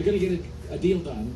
They're going to get a deal done.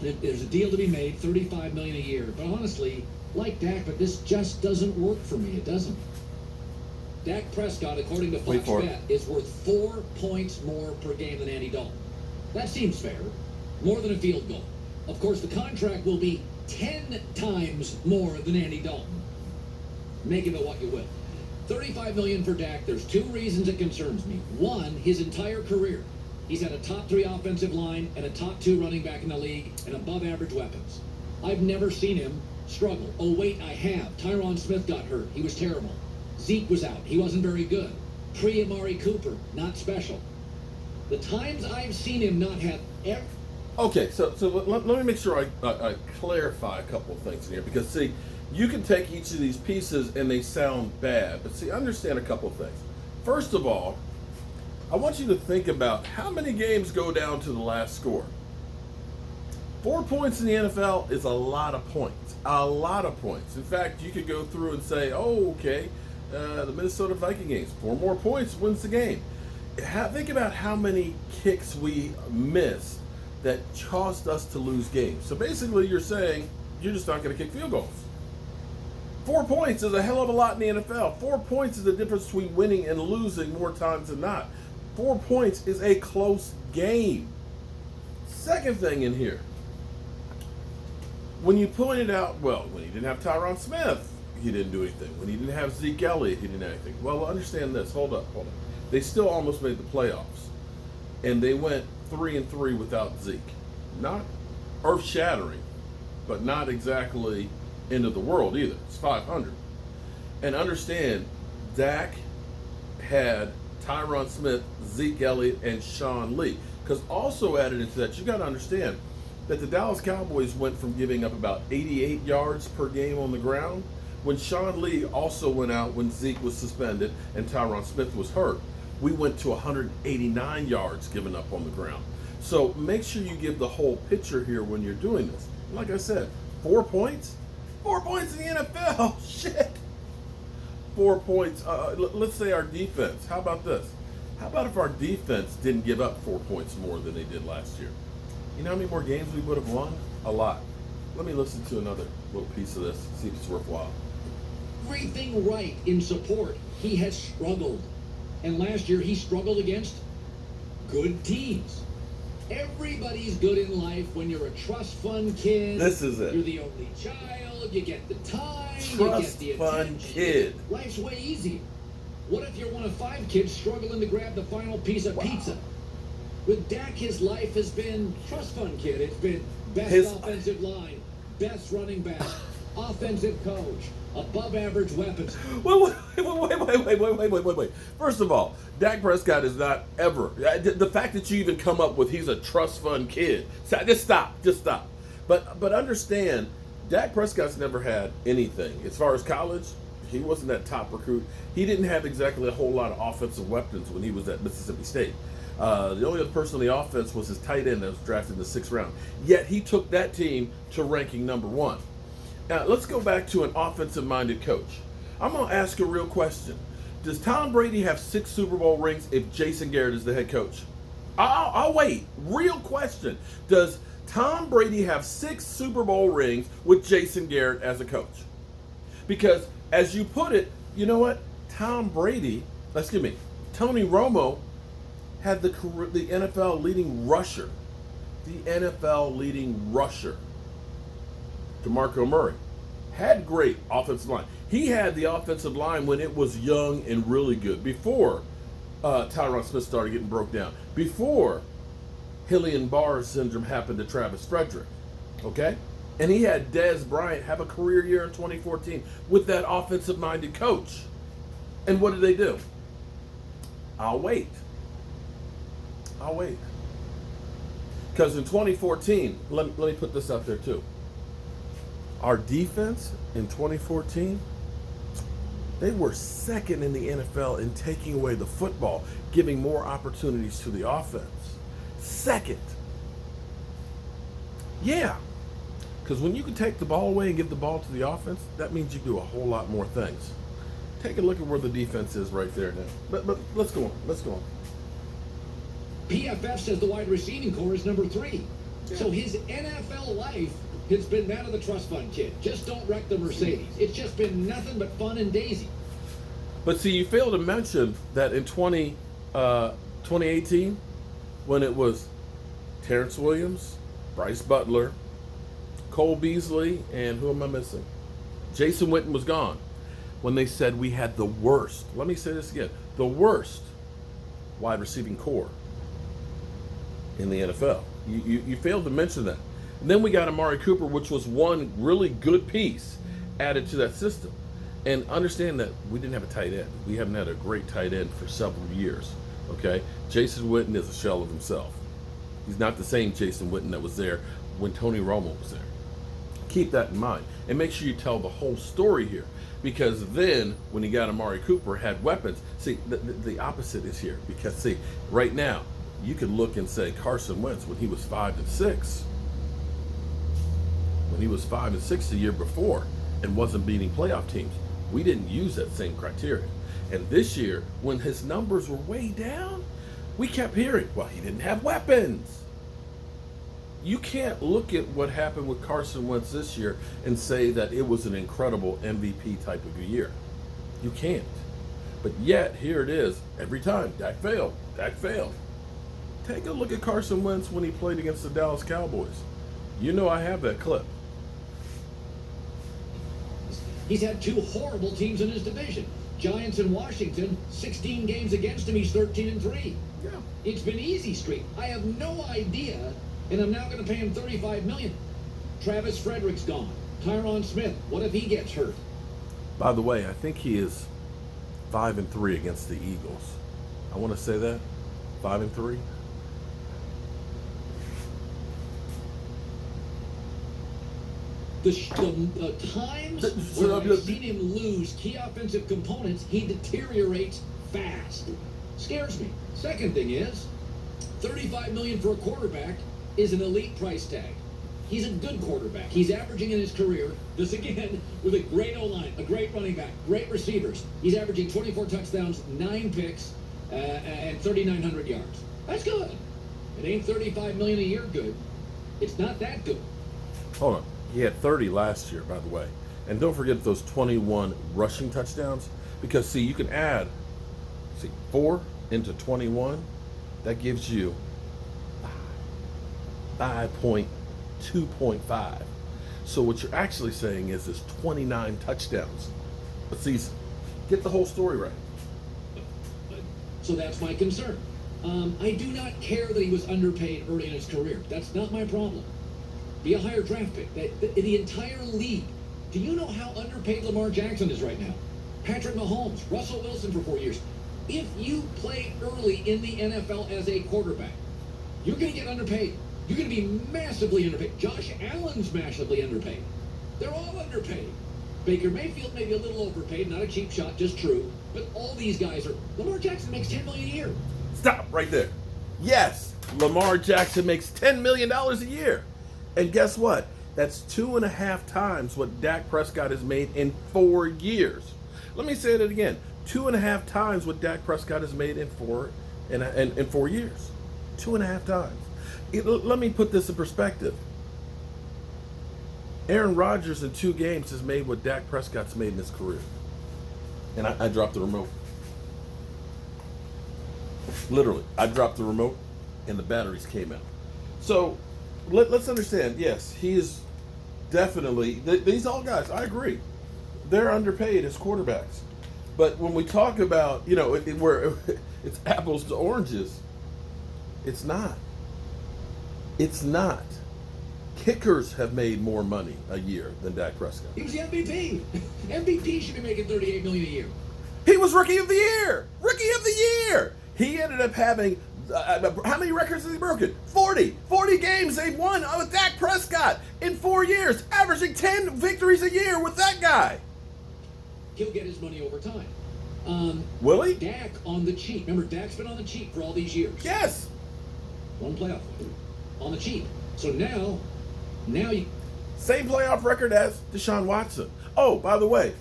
There's a deal to be made, $35 million a year. But honestly, like Dak, but this just doesn't work for me. It doesn't. Dak Prescott, according to Fox Bet, is worth 4 points more per game than Andy Dalton. That seems fair. More than a field goal. Of course, the contract will be 10 times more than Andy Dalton. Make of it what you will. $35 million for Dak. There's two reasons it concerns me. One, his entire career. He's had a top 3 offensive line and a top 2 running back in the league and above average weapons. I've never seen him struggle. Oh, wait, I have. Tyron Smith got hurt. He was terrible. Zeke was out. He wasn't very good. Amari Cooper, not special. The times I've seen him not have ever. Okay, so let me make sure I clarify a couple of things in here, because see, you can take each of these pieces and they sound bad, but see, understand a couple of things. First of all, I want you to think about how many games go down to the last score. 4 points in the NFL is a lot of points. A lot of points. In fact, you could go through and say, oh, okay, the Minnesota Viking games, 4 more points wins the game. Think about how many kicks we missed that caused us to lose games. So basically you're saying you're just not going to kick field goals. 4 points is a hell of a lot in the NFL. 4 points is the difference between winning and losing more times than not. 4 points is a close game. Second thing in here, when you pointed out, well, when he didn't have Tyron Smith, he didn't do anything. When he didn't have Zeke Elliott, he didn't do anything. Well, understand this. Hold up. They still almost made the playoffs. And they went 3-3 without Zeke. Not earth-shattering, but not exactly end of the world either. It's 500. And understand, Dak had Tyron Smith, Zeke Elliott, and Sean Lee. Because also added into that, you got to understand that the Dallas Cowboys went from giving up about 88 yards per game on the ground when Sean Lee also went out when Zeke was suspended and Tyron Smith was hurt. We went to 189 yards given up on the ground. So make sure you give the whole picture here when you're doing this. Like I said, 4 points? 4 points in the NFL. Shit. 4 points. Let's say our defense. How about this? How about if our defense didn't give up 4 points more than they did last year? You know how many more games we would have won? A lot. Let me listen to another little piece of this, see if it's worthwhile. Everything right in support. He has struggled. And last year he struggled against good teams. Everybody's good in life when you're a trust fund kid. This is it. You're the only child. You get the time. Trust you get the fund attention. kid. Life's way easier. What if you're one of 5 kids struggling to grab the final piece of pizza? With Dak, his life has been trust fund kid. It's been best offensive line, best running back, offensive coach, above average weapons. Wait. First of all, Dak Prescott is not ever. The fact that you even come up with he's a trust fund kid. Just stop. But understand, Dak Prescott's never had anything. As far as college, he wasn't that top recruit. He didn't have exactly a whole lot of offensive weapons when he was at Mississippi State. The only other person on the offense was his tight end that was drafted in the 6th round. Yet he took that team to ranking number 1. Now, let's go back to an offensive-minded coach. I'm going to ask a real question. Does Tom Brady have 6 Super Bowl rings if Jason Garrett is the head coach? I'll wait. Real question. Does Tom Brady have 6 Super Bowl rings with Jason Garrett as a coach? Because, as you put it, you know what? Tony Romo had the NFL leading rusher. DeMarco Murray had great offensive line. He had the offensive line when it was young and really good. Before Tyron Smith started getting broke down. Before Hillian-Barr syndrome happened to Travis Frederick. Okay? And he had Dez Bryant have a career year in 2014 with that offensive-minded coach. And what did they do? I'll wait. Because in 2014, let me put this out there too. Our defense in 2014, they were second in the NFL in taking away the football, giving more opportunities to the offense. Second. Yeah. Because when you can take the ball away and give the ball to the offense, that means you do a whole lot more things. Take a look at where the defense is right there now. But let's go on. PFF says the wide receiving core is number 3. Yeah. So his NFL life has been that of the trust fund kid. Just don't wreck the Mercedes. It's just been nothing but fun and daisy. But see, you fail to mention that in 2018, when it was Terrence Williams, Bryce Butler, Cole Beasley, and who am I missing? Jason Witten was gone. When they said we had the worst, let me say this again, the worst wide receiving core in the NFL. You failed to mention that. And then we got Amari Cooper, which was one really good piece added to that system. And understand that we didn't have a tight end. We haven't had a great tight end for several years. Okay? Jason Witten is a shell of himself. He's not the same Jason Witten that was there when Tony Romo was there. Keep that in mind. And make sure you tell the whole story here. Because then, when he got Amari Cooper, had weapons. See, the opposite is here. Because, see, right now, you could look and say Carson Wentz when he was 5-6. When he was 5-6 the year before and wasn't beating playoff teams. We didn't use that same criteria. And this year, when his numbers were way down, we kept hearing, well, he didn't have weapons. You can't look at what happened with Carson Wentz this year and say that it was an incredible MVP type of a year. You can't. But yet, here it is. Every time, Dak failed. Dak failed. Take a look at Carson Wentz when he played against the Dallas Cowboys. You know I have that clip. He's had 2 horrible teams in his division. Giants and Washington, 16 games against him, he's 13-3. Yeah. It's been easy street. I have no idea, and I'm now going to pay him $35 million. Travis Frederick's gone. Tyron Smith, what if he gets hurt? By the way, I think he is 5-3 against the Eagles. I want to say that. 5-3. The times when I've seen him lose key offensive components, he deteriorates fast. Scares me. Second thing is, $35 million for a quarterback is an elite price tag. He's a good quarterback. He's averaging in his career, this again, with a great O-line, a great running back, great receivers. He's averaging 24 touchdowns, 9 picks, and 3,900 yards. That's good. It ain't $35 million a year good. It's not that good. Hold on. He had 30 last year, by the way. And don't forget those 21 rushing touchdowns. Because, see, you can add, 4 into 21. That gives you 2.5. So what you're actually saying is 29 touchdowns a season. Get the whole story right. So that's my concern. I do not care that he was underpaid early in his career. That's not my problem. Be a higher draft pick. The entire league. Do you know how underpaid Lamar Jackson is right now? Patrick Mahomes, Russell Wilson for 4 years. If you play early in the NFL as a quarterback, you're going to get underpaid. You're going to be massively underpaid. Josh Allen's massively underpaid. They're all underpaid. Baker Mayfield may be a little overpaid, not a cheap shot, just true. But all these guys are. Lamar Jackson makes $10 million a year. Stop right there. Yes, Lamar Jackson makes $10 million a year. And guess what? That's 2.5 times what Dak Prescott has made in 4 years. Let me say that again. 2.5 times what Dak Prescott has made in 4 years. 2.5 times. Let me put this in perspective. Aaron Rodgers in 2 games has made what Dak Prescott's made in his career. And I dropped the remote. Literally, I dropped the remote and the batteries came out. So let's understand, yes, he is definitely, these all guys, I agree. They're underpaid as quarterbacks. But when we talk about, where it's apples to oranges, it's not. It's not. Kickers have made more money a year than Dak Prescott. He was the MVP. MVP should be making $38 million a year. He was Rookie of the Year. Rookie of the Year. He ended up having, how many records has he broken? 40 games they've won with Dak Prescott in 4 years, averaging 10 victories a year with that guy. He'll get his money over time. Will he? Dak on the cheap. Remember, Dak's been on the cheap for all these years. Yes. One playoff on the cheap. So now you. Same playoff record as Deshaun Watson. Oh, by the way,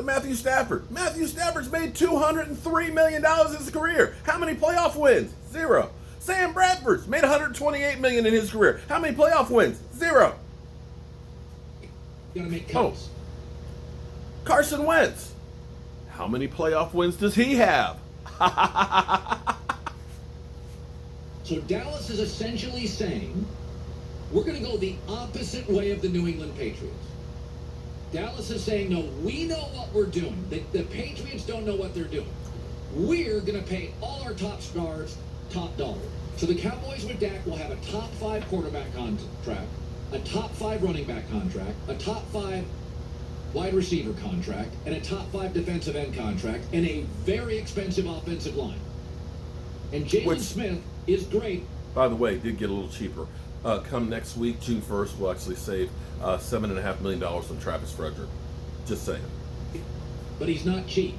Matthew Stafford. Matthew Stafford's made $203 million in his career. How many playoff wins? 0. Sam Bradford's made $128 million in his career. How many playoff wins? 0. Got to make cuts. Carson Wentz. How many playoff wins does he have? So Dallas is essentially saying, we're going to go the opposite way of the New England Patriots. Dallas is saying, no, we know what we're doing. The Patriots don't know what they're doing. We're going to pay all our top stars top dollar. So the Cowboys with Dak will have a top 5 quarterback contract, a top 5 running back contract, a top 5 wide receiver contract, and a top 5 defensive end contract, and a very expensive offensive line. And Jalen Smith is great. By the way, did get a little cheaper. Come next week, June 1st, we'll actually save $7.5 million on Travis Frederick. Just saying. But he's not cheap.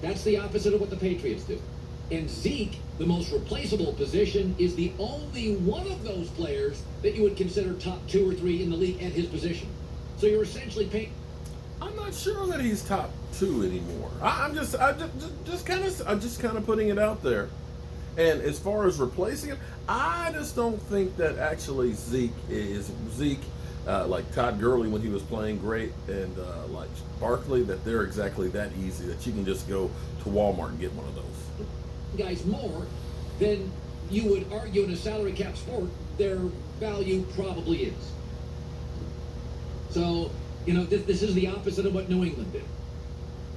That's the opposite of what the Patriots do. And Zeke, the most replaceable position, is the only one of those players that you would consider top 2 or 3 in the league at his position. So you're essentially paying. I'm not sure that he's top 2 anymore. I'm just kind of putting it out there. And as far as replacing him, I just don't think that actually Zeke, like Todd Gurley when he was playing great, and like Barkley, that they're exactly that easy that you can just go to Walmart and get one of those. Guys more than you would argue in a salary cap sport their value probably is. So, this is the opposite of what New England did.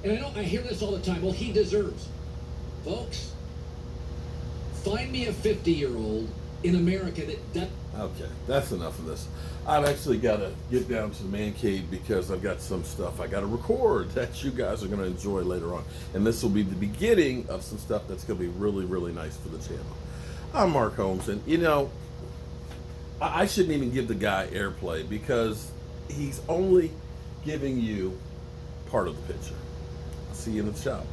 And I hear this all the time. Well, he deserves. Folks, find me a 50-year-old in America that. Okay, that's enough of this. I've actually got to get down to the man cave because I've got some stuff I got to record that you guys are going to enjoy later on. And this will be the beginning of some stuff that's going to be really, really nice for the channel. I'm Mark Holmes, and I shouldn't even give the guy airplay because he's only giving you part of the picture. I'll see you in the shop.